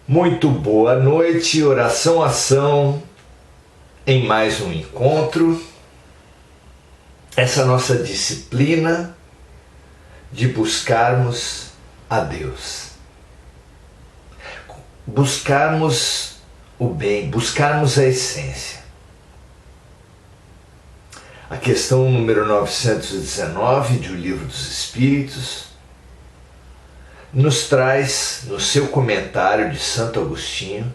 Muito boa noite, oração, ação, em mais um encontro. Essa nossa disciplina de buscarmos a Deus. Buscarmos o bem, buscarmos a essência. A questão número 919 de O Livro dos Espíritos nos traz, no seu comentário de Santo Agostinho,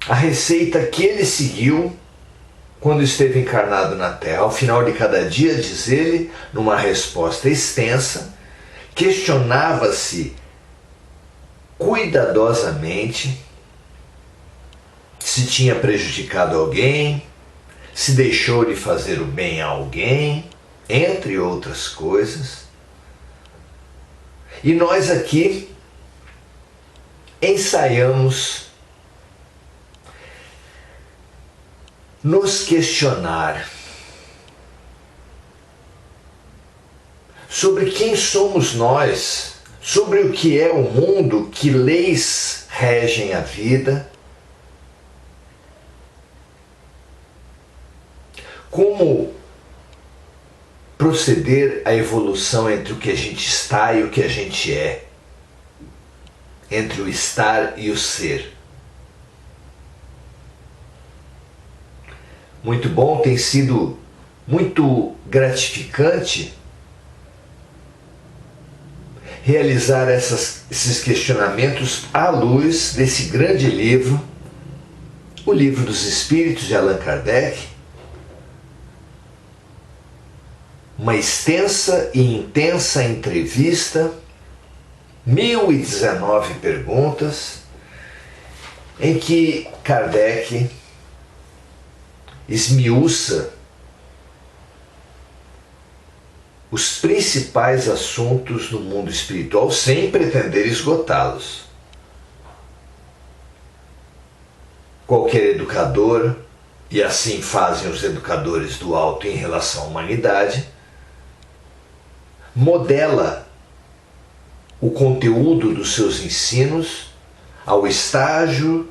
a receita que ele seguiu quando esteve encarnado na Terra. Ao final de cada dia, diz ele, numa resposta extensa, questionava-se cuidadosamente se tinha prejudicado alguém, se deixou de fazer o bem a alguém, entre outras coisas. E nós aqui ensaiamos nos questionar sobre quem somos nós, sobre o que é o mundo, que leis regem a vida, como proceder a evolução entre o que a gente está e o que a gente é, entre o estar e o ser. Muito bom, tem sido muito gratificante realizar esses questionamentos à luz desse grande livro, O Livro dos Espíritos, de Allan Kardec. Uma extensa e intensa entrevista, 1019 perguntas, em que Kardec esmiuça os principais assuntos do mundo espiritual sem pretender esgotá-los. Qualquer educador, e assim fazem os educadores do alto em relação à humanidade, modela o conteúdo dos seus ensinos ao estágio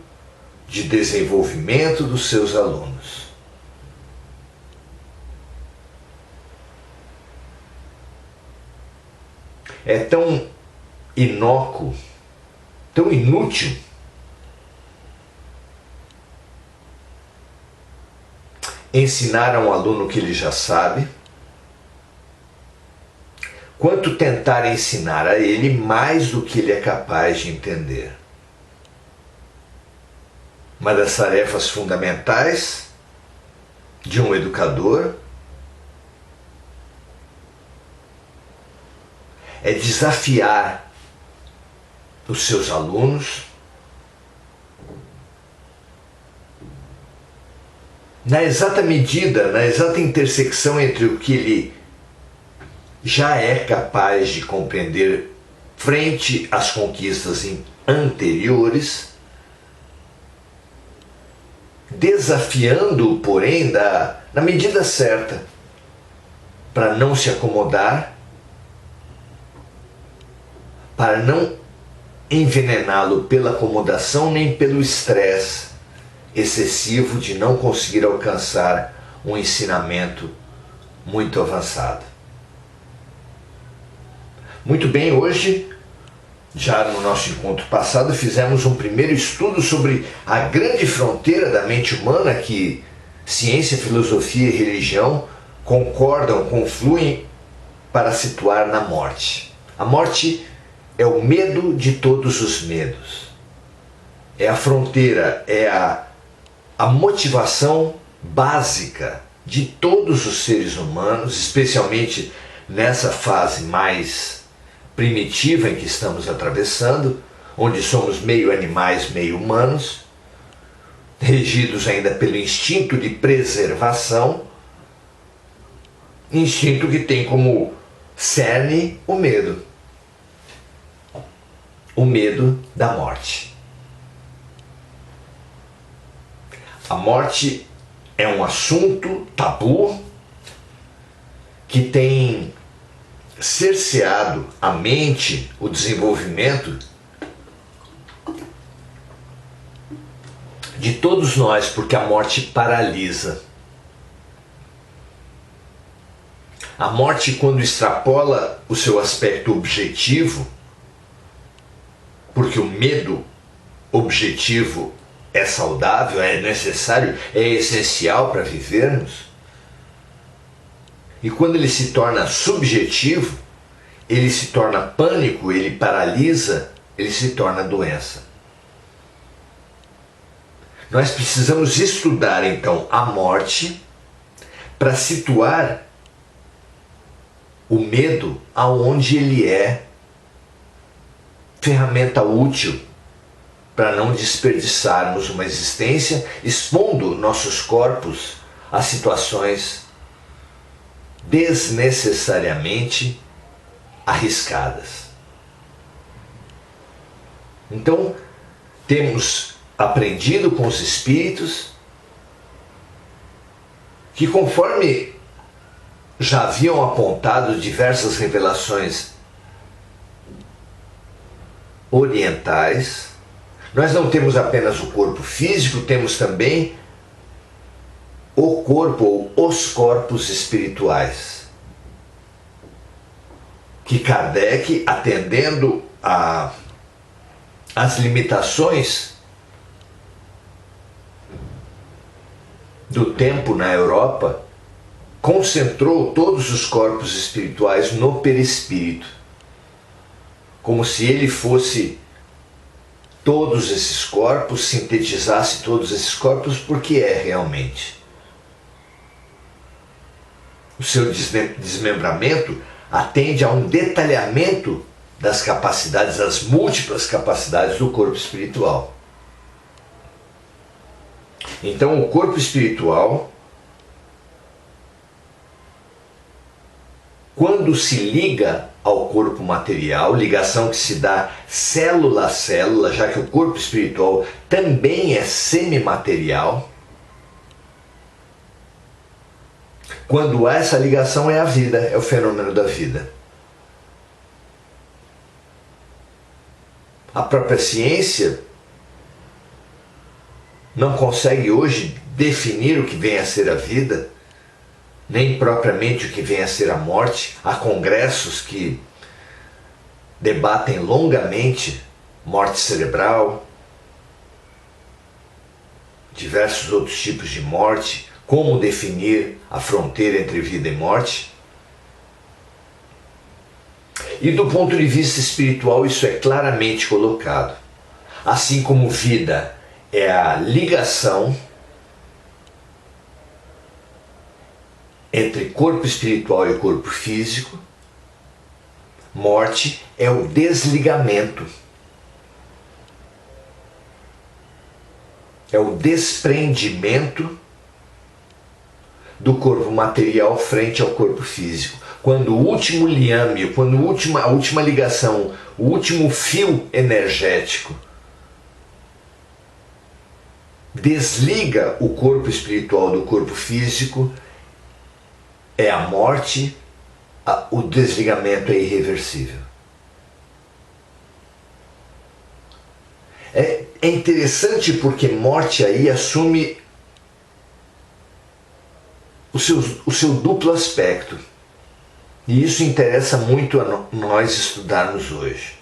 de desenvolvimento dos seus alunos. É tão inócuo, tão inútil ensinar a um aluno que ele já sabe, quanto tentar ensinar a ele mais do que ele é capaz de entender. Uma das tarefas fundamentais de um educador é desafiar os seus alunos na exata medida, na exata intersecção entre o que ele já é capaz de compreender frente às conquistas anteriores, desafiando-o, porém, na medida certa, para não se acomodar, para não envenená-lo pela acomodação nem pelo estresse excessivo de não conseguir alcançar um ensinamento muito avançado. Muito bem, hoje, já no nosso encontro passado, fizemos um primeiro estudo sobre a grande fronteira da mente humana que ciência, filosofia e religião concordam, confluem para situar na morte. A morte é o medo de todos os medos. É a fronteira, é a motivação básica de todos os seres humanos, especialmente nessa fase mais primitiva em que estamos atravessando, onde somos meio animais, meio humanos, regidos ainda pelo instinto de preservação, instinto que tem como cerne o medo da morte. A morte é um assunto tabu que tem cerceado a mente, o desenvolvimento de todos nós, porque a morte paralisa. A morte, quando extrapola o seu aspecto objetivo, porque o medo objetivo é saudável, é necessário, é essencial para vivermos. E quando ele se torna subjetivo, ele se torna pânico, ele paralisa, ele se torna doença. Nós precisamos estudar então a morte para situar o medo aonde ele é ferramenta útil para não desperdiçarmos uma existência expondo nossos corpos a situações desnecessariamente arriscadas. Então, temos aprendido com os espíritos que, conforme já haviam apontado diversas revelações orientais, nós não temos apenas o corpo físico, temos também o corpo ou os corpos espirituais. Que Kardec, atendendo às limitações do tempo na Europa, concentrou todos os corpos espirituais no perispírito, como se ele fosse todos esses corpos, sintetizasse todos esses corpos, porque é realmente. O seu desmembramento atende a um detalhamento das capacidades, das múltiplas capacidades do corpo espiritual. Então, o corpo espiritual, quando se liga ao corpo material, ligação que se dá célula a célula, já que o corpo espiritual também é semimaterial, quando há essa ligação é a vida, é o fenômeno da vida. A própria ciência não consegue hoje definir o que vem a ser a vida, nem propriamente o que vem a ser a morte. Há congressos que debatem longamente morte cerebral, diversos outros tipos de morte, como definir a fronteira entre vida e morte. E do ponto de vista espiritual isso é claramente colocado. Assim como vida é a ligação entre corpo espiritual e corpo físico, morte é o desligamento, é o desprendimento do corpo material frente ao corpo físico. Quando o último liame, quando a última ligação, o último fio energético desliga o corpo espiritual do corpo físico, é a morte, o desligamento é irreversível. É interessante porque morte aí assume o seu duplo aspecto. E isso interessa muito a nós estudarmos hoje.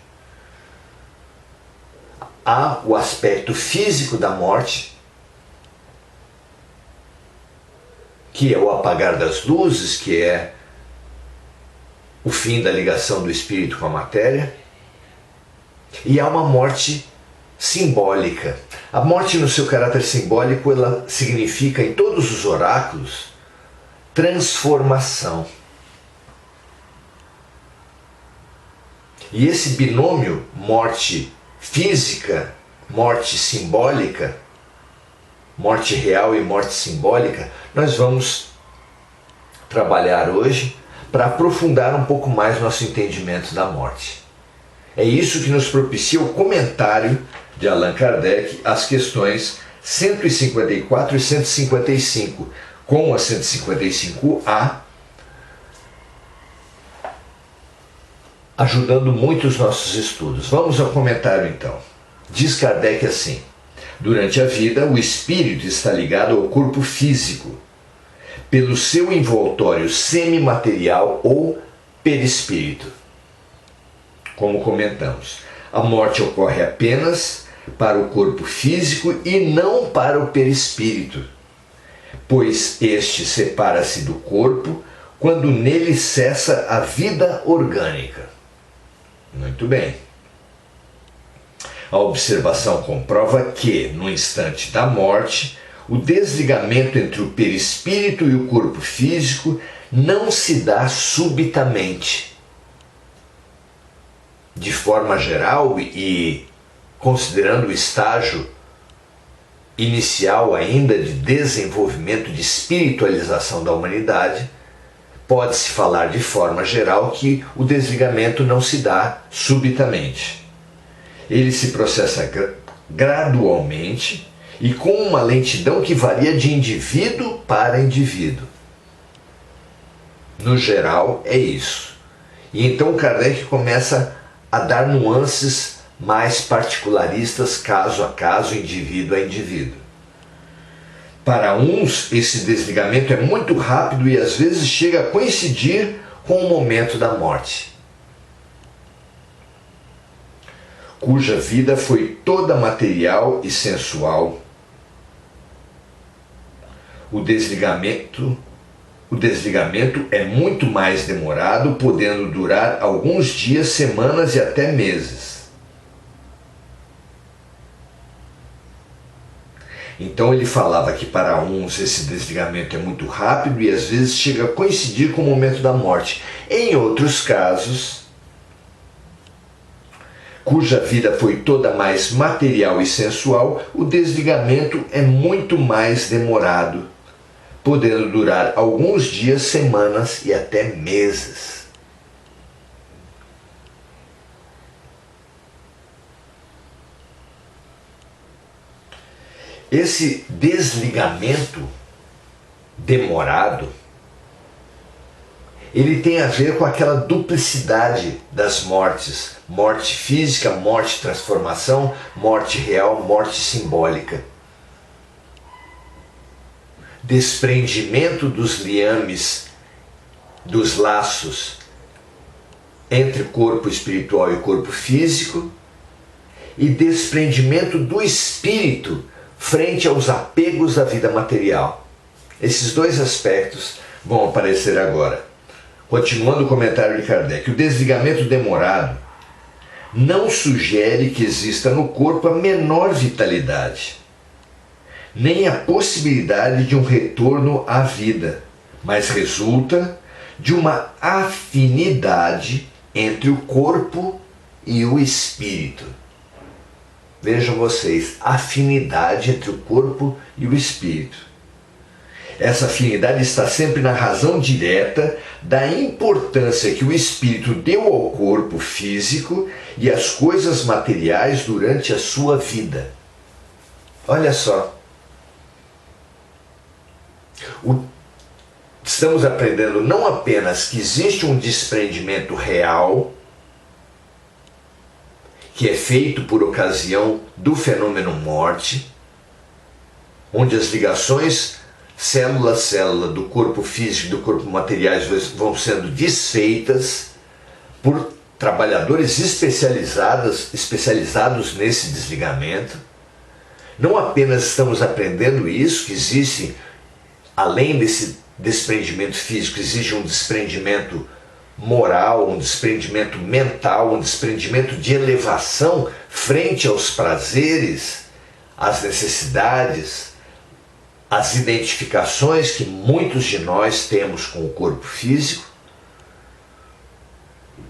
Há o aspecto físico da morte, que é o apagar das luzes, que é o fim da ligação do espírito com a matéria. E há uma morte simbólica. A morte, no seu caráter simbólico, ela significa, em todos os oráculos, transformação. E esse binômio, morte física, morte simbólica, morte real e morte simbólica, nós vamos trabalhar hoje para aprofundar um pouco mais nosso entendimento da morte. É isso que nos propicia o comentário de Allan Kardec às questões 154 e 155, com a 155A, ajudando muito os nossos estudos. Vamos ao comentário então. Diz Kardec assim: Durante a vida, o espírito está ligado ao corpo físico, pelo seu envoltório semimaterial ou perispírito. Como comentamos, a morte ocorre apenas para o corpo físico e não para o perispírito, pois este separa-se do corpo quando nele cessa a vida orgânica. Muito bem. A observação comprova que, no instante da morte, o desligamento entre o perispírito e o corpo físico não se dá subitamente. De forma geral e considerando o estágio inicial ainda de desenvolvimento de espiritualização da humanidade, pode-se falar de forma geral que o desligamento não se dá subitamente. Ele se processa gradualmente e com uma lentidão que varia de indivíduo para indivíduo. No geral, é isso. E então Kardec começa a dar nuances mais particularistas, caso a caso, indivíduo a indivíduo. Para uns, esse desligamento é muito rápido e às vezes chega a coincidir com o momento da morte, cuja vida foi toda material e sensual. O desligamento é muito mais demorado, podendo durar alguns dias, semanas e até meses. Então ele falava que para uns esse desligamento é muito rápido e às vezes chega a coincidir com o momento da morte. Em outros casos, cuja vida foi toda mais material e sensual, o desligamento é muito mais demorado, podendo durar alguns dias, semanas e até meses. Esse desligamento demorado, ele tem a ver com aquela duplicidade das mortes. Morte física, morte transformação, morte real, morte simbólica. Desprendimento dos liames, dos laços entre o corpo espiritual e o corpo físico, e desprendimento do espírito frente aos apegos à vida material. Esses dois aspectos vão aparecer agora. Continuando o comentário de Kardec, o desligamento demorado não sugere que exista no corpo a menor vitalidade, nem a possibilidade de um retorno à vida, mas resulta de uma afinidade entre o corpo e o espírito. Vejam vocês, afinidade entre o corpo e o espírito. Essa afinidade está sempre na razão direta da importância que o espírito deu ao corpo físico e às coisas materiais durante a sua vida. Olha só. Estamos aprendendo não apenas que existe um desprendimento real, que é feito por ocasião do fenômeno morte, onde as ligações célula a célula do corpo físico e do corpo materiais vão sendo desfeitas por trabalhadores especializados nesse desligamento. Não apenas estamos aprendendo isso, que existe, além desse desprendimento físico, existe um desprendimento moral, um desprendimento mental, um desprendimento de elevação frente aos prazeres, às necessidades, às identificações que muitos de nós temos com o corpo físico,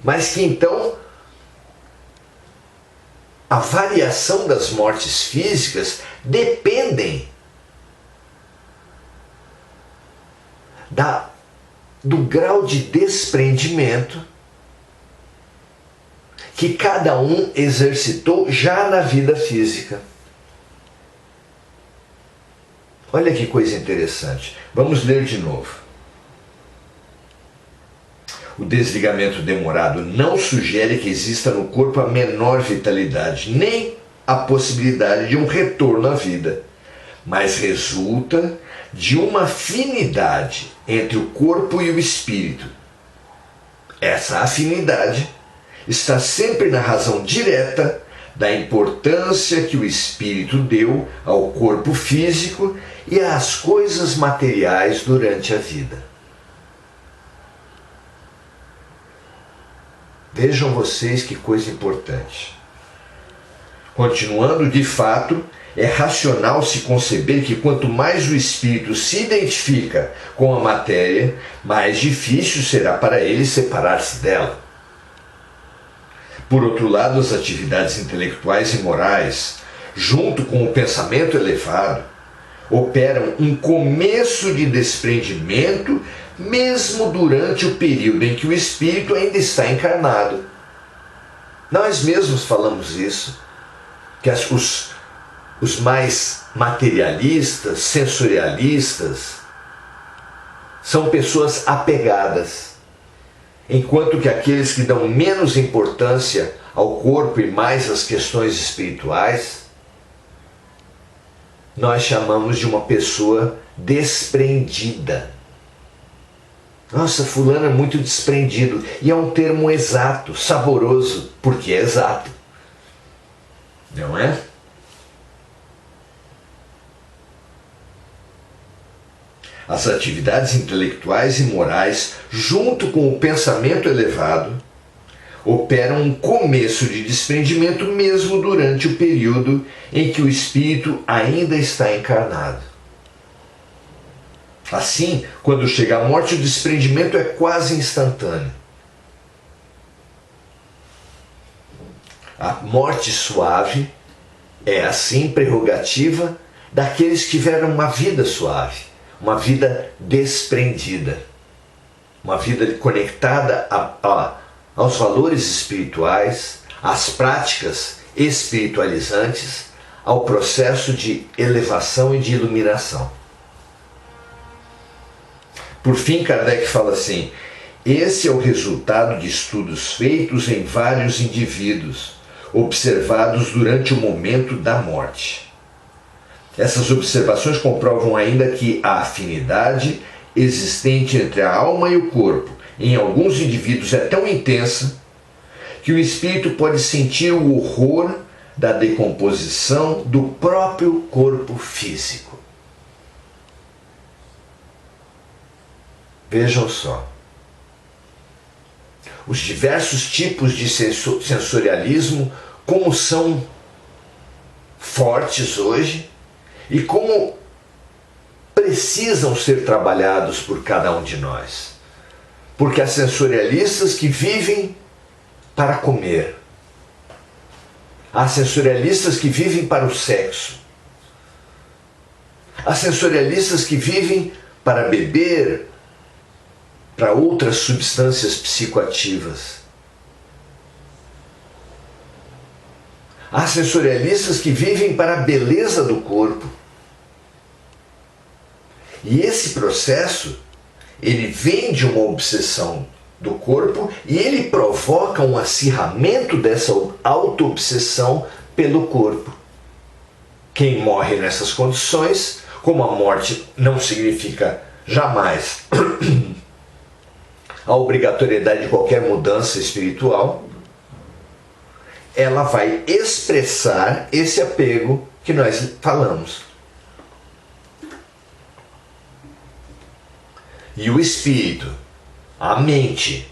mas que então a variação das mortes físicas dependem do grau de desprendimento que cada um exercitou já na vida física. Olha que coisa interessante. Vamos ler de novo. O desligamento demorado não sugere que exista no corpo a menor vitalidade, nem a possibilidade de um retorno à vida, mas resulta de uma afinidade entre o corpo e o espírito. Essa afinidade está sempre na razão direta da importância que o espírito deu ao corpo físico e às coisas materiais durante a vida. Vejam vocês que coisa importante. Continuando, de fato, é racional se conceber que quanto mais o espírito se identifica com a matéria, mais difícil será para ele separar-se dela. Por outro lado, as atividades intelectuais e morais, junto com o pensamento elevado, operam um começo de desprendimento mesmo durante o período em que o espírito ainda está encarnado. Nós mesmos falamos isso, que os mais materialistas, sensorialistas, são pessoas apegadas, enquanto que aqueles que dão menos importância ao corpo e mais às questões espirituais, nós chamamos de uma pessoa desprendida. Nossa, fulano é muito desprendido. E é um termo exato, saboroso, porque é exato. Não é? As atividades intelectuais e morais, junto com o pensamento elevado, operam um começo de desprendimento mesmo durante o período em que o espírito ainda está encarnado. Assim, quando chega a morte, o desprendimento é quase instantâneo. A morte suave é, assim, prerrogativa daqueles que tiveram uma vida suave, uma vida desprendida, uma vida conectada aos valores espirituais, às práticas espiritualizantes, ao processo de elevação e de iluminação. Por fim, Kardec fala assim: esse é o resultado de estudos feitos em vários indivíduos, observados durante o momento da morte. Essas observações comprovam ainda que a afinidade existente entre a alma e o corpo em alguns indivíduos é tão intensa que o espírito pode sentir o horror da decomposição do próprio corpo físico. Vejam só. Os diversos tipos de sensorialismo, como são fortes hoje e como precisam ser trabalhados por cada um de nós. Porque há sensorialistas que vivem para comer. Há sensorialistas que vivem para o sexo. Há sensorialistas que vivem para beber, para outras substâncias psicoativas. Há sensorialistas que vivem para a beleza do corpo. E esse processo, ele vem de uma obsessão do corpo e ele provoca um acirramento dessa auto-obsessão pelo corpo. Quem morre nessas condições, como a morte não significa jamais a obrigatoriedade de qualquer mudança espiritual, ela vai expressar esse apego que nós falamos. E o espírito, a mente,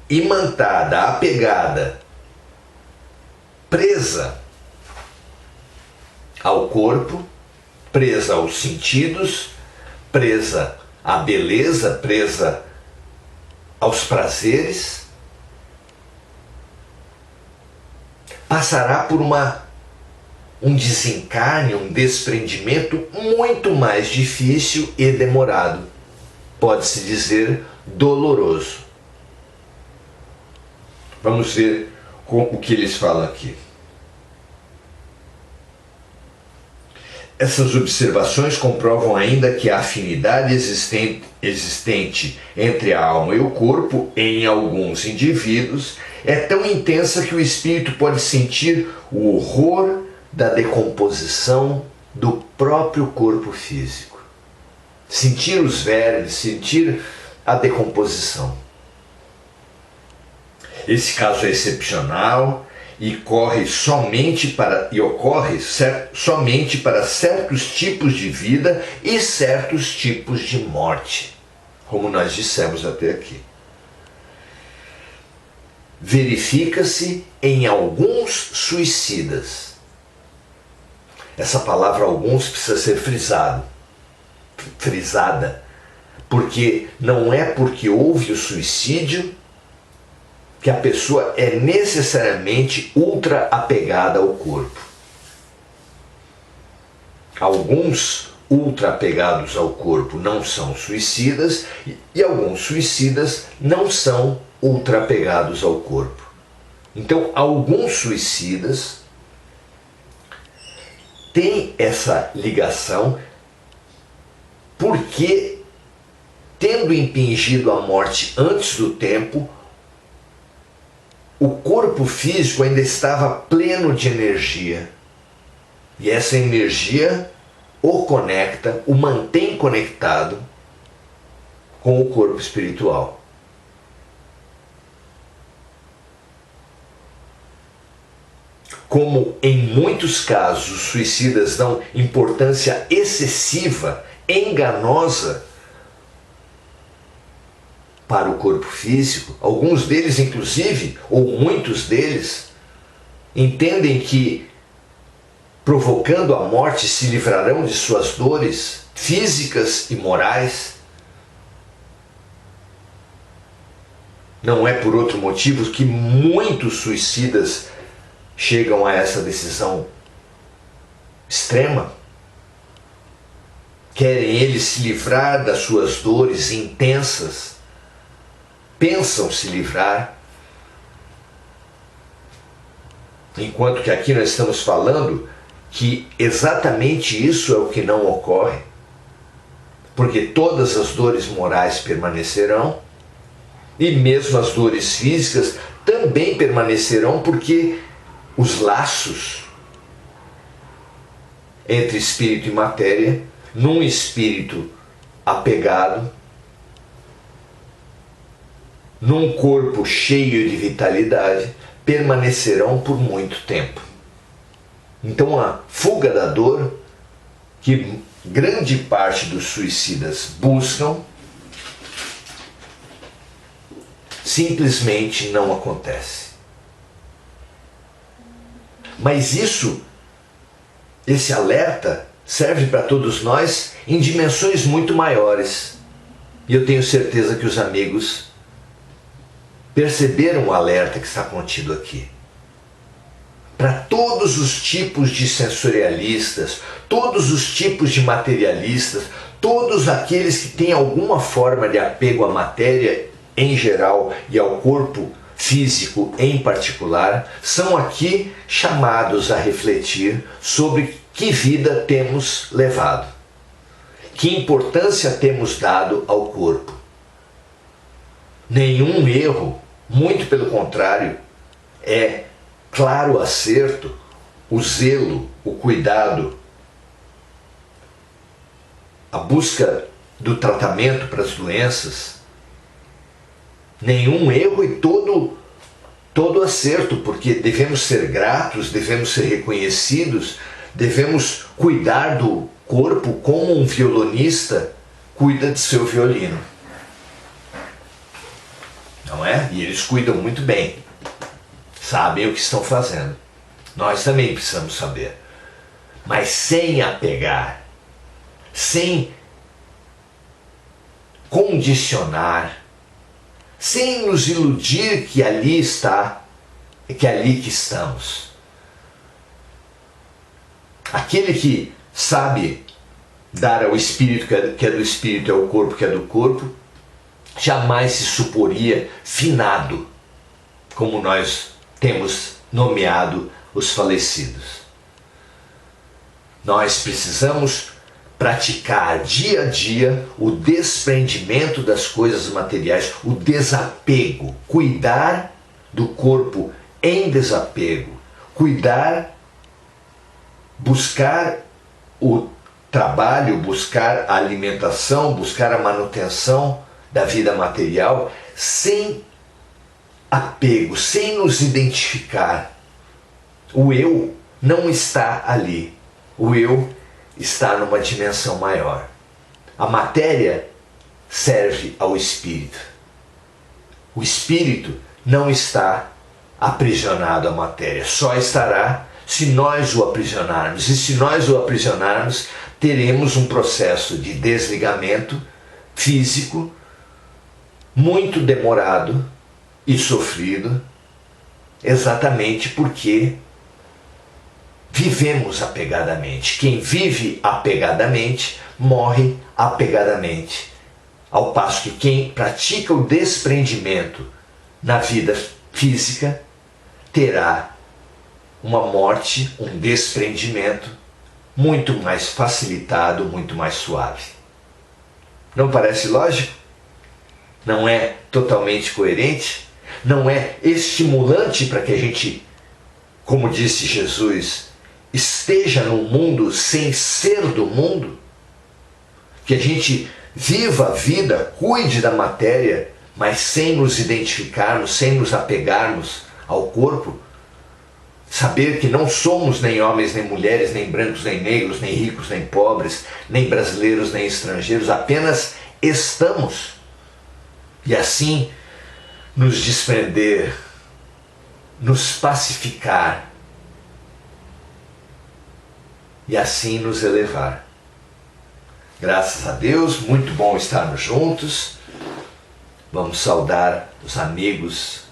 imantada, apegada, presa ao corpo, presa aos sentidos, presa à beleza, presa aos prazeres, passará por um desencarne, um desprendimento muito mais difícil e demorado. Pode-se dizer doloroso. Vamos ver o que eles falam aqui. Essas observações comprovam ainda que a afinidade existente entre a alma e o corpo, em alguns indivíduos, é tão intensa que o espírito pode sentir o horror da decomposição do próprio corpo físico. Sentir os vermes, sentir a decomposição. Esse caso é excepcional e ocorre somente para certos tipos de vida e certos tipos de morte, como nós dissemos até aqui. Verifica-se em alguns suicidas. Essa palavra alguns precisa ser frisada, porque não é porque houve o suicídio que a pessoa é necessariamente ultra apegada ao corpo. Alguns ultra apegados ao corpo não são suicidas e alguns suicidas não são ultra apegados ao corpo. Então, alguns suicidas têm essa ligação porque, tendo impingido a morte antes do tempo, o corpo físico ainda estava pleno de energia. E essa energia o conecta, o mantém conectado com o corpo espiritual. Como em muitos casos os suicidas dão importância excessiva, enganosa para o corpo físico, alguns deles inclusive, ou muitos deles, entendem que provocando a morte se livrarão de suas dores físicas e morais. Não é por outro motivo que muitos suicidas chegam a essa decisão extrema. Querem eles se livrar das suas dores intensas, pensam se livrar, enquanto que aqui nós estamos falando que exatamente isso é o que não ocorre, porque todas as dores morais permanecerão e mesmo as dores físicas também permanecerão, porque os laços entre espírito e matéria, num espírito apegado, num corpo cheio de vitalidade, permanecerão por muito tempo. Então a fuga da dor, que grande parte dos suicidas buscam, simplesmente não acontece. Mas esse alerta serve para todos nós em dimensões muito maiores. E eu tenho certeza que os amigos perceberam o alerta que está contido aqui. Para todos os tipos de sensorialistas, todos os tipos de materialistas, todos aqueles que têm alguma forma de apego à matéria em geral e ao corpo físico em particular, são aqui chamados a refletir sobre que vida temos levado, que importância temos dado ao corpo. Nenhum erro, muito pelo contrário, é claro acerto, o zelo, o cuidado, a busca do tratamento para as doenças. Nenhum erro e todo acerto, porque devemos ser gratos, devemos ser reconhecidos, devemos cuidar do corpo como um violonista cuida de seu violino. Não é? E eles cuidam muito bem, sabem o que estão fazendo. Nós também precisamos saber, mas sem apegar, sem condicionar, sem nos iludir que ali está, que é ali que estamos. Aquele que sabe dar ao espírito que é do espírito, ao corpo que é do corpo, jamais se suporia finado, como nós temos nomeado os falecidos. Nós precisamos praticar dia a dia o desprendimento das coisas materiais, o desapego, cuidar do corpo em desapego, cuidar buscar o trabalho, buscar a alimentação, buscar a manutenção da vida material sem apego, sem nos identificar. O eu não está ali. O eu está numa dimensão maior. A matéria serve ao espírito. O espírito não está aprisionado à matéria, só estará se nós o aprisionarmos. E se nós o aprisionarmos, teremos um processo de desligamento físico muito demorado e sofrido, exatamente porque vivemos apegadamente. Quem vive apegadamente morre apegadamente, ao passo que quem pratica o desprendimento na vida física terá uma morte, um desprendimento muito mais facilitado, muito mais suave. Não parece lógico? Não é totalmente coerente? Não é estimulante para que a gente, como disse Jesus, esteja no mundo sem ser do mundo? Que a gente viva a vida, cuide da matéria, mas sem nos identificarmos, sem nos apegarmos ao corpo? Saber que não somos nem homens, nem mulheres, nem brancos, nem negros, nem ricos, nem pobres, nem brasileiros, nem estrangeiros, apenas estamos. E assim nos desprender, nos pacificar e assim nos elevar. Graças a Deus, muito bom estarmos juntos. Vamos saudar os amigos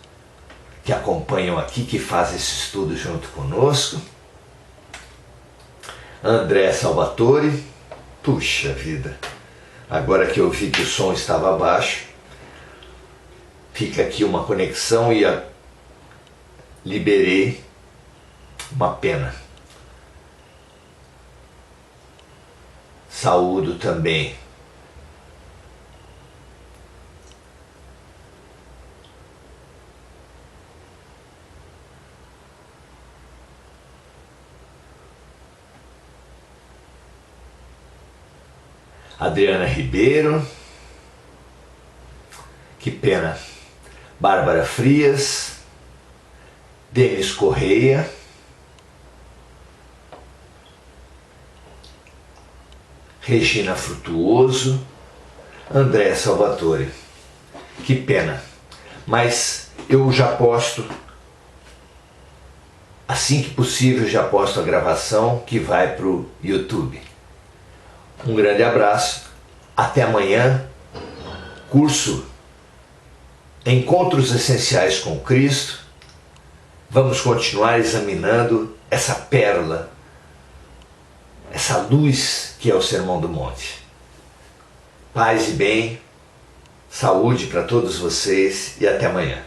que acompanham aqui, que fazem esse estudo junto conosco. André Salvatore, puxa vida, agora que eu vi que o som estava baixo, fica aqui uma conexão e liberei, uma pena. Saúdo também Adriana Ribeiro, que pena, Bárbara Frias, Denis Correia, Regina Frutuoso, André Salvatore. Que pena, mas eu já posto, assim que possível, já posto a gravação que vai para o YouTube. Um grande abraço, até amanhã, curso Encontros Essenciais com Cristo. Vamos continuar examinando essa pérola, essa luz que é o Sermão do Monte. Paz e bem, saúde para todos vocês e até amanhã.